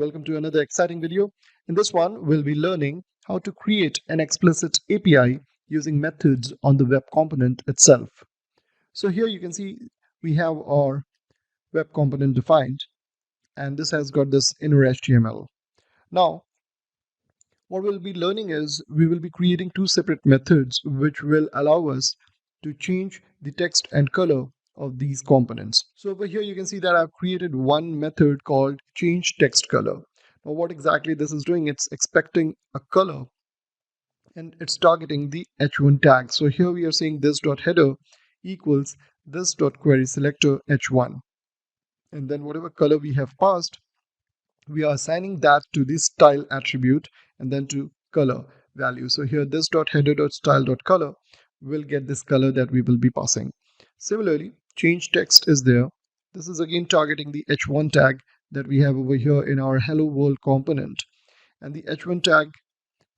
welcome to another exciting video. In this one, we'll be learning how to create an explicit API using methods on the web component itself. So here you can see we have our web component defined, and this has got this inner HTML. Now, what we'll be learning is we will be creating two separate methods which will allow us to change the text and color of these components. So over here you can see that I've created one method called change text color. Now what exactly this is doing, it's expecting a color and it's targeting the h1 tag. So here we are saying this.header equals this.querySelector h1, and then whatever color we have passed, we are assigning that to the style attribute and then to color value. So here this.header.style.color will get this color that we will be passing. Similarly, change text is there. This is again targeting the h1 tag that we have over here in our hello world component, and the h1 tag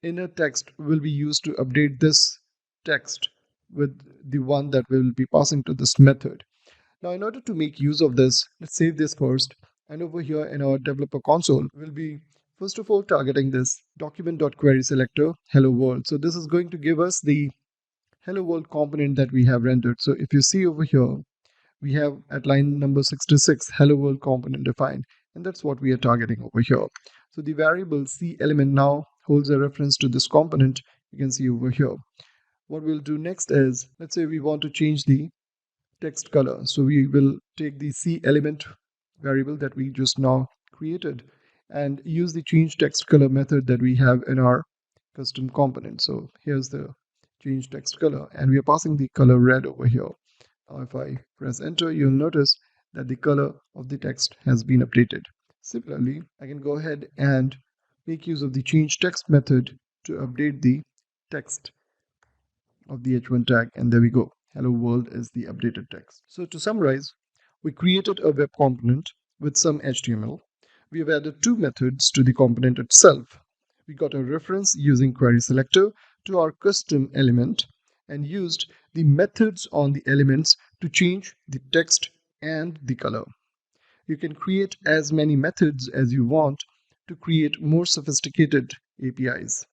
inner text will be used to update this text with the one that we will be passing to this method. Now in order to make use of this, let's save this first, and over here in our developer console we'll be first of all targeting this document.querySelector hello world. So this is going to give us the hello world component that we have rendered. So if you see over here, we have at line number 66 hello world component defined, and that's what we are targeting over here. So the variable C element now holds a reference to this component. You can see over here. What we'll do next is, let's say we want to change the text color. So we will take the C element variable that we just now created and use the change text color method that we have in our custom component. So here's the change text color, and we are passing the color red over here. Now if I press enter, you'll notice that the color of the text has been updated. Similarly, I can go ahead and make use of the change text method to update the text of the h1 tag, and there we go. Hello world is the updated text. So to summarize, we created a web component with some HTML. We have added two methods to the component itself. We got a reference using querySelector to our custom element and used the methods on the elements to change the text and the color. You can create as many methods as you want to create more sophisticated APIs.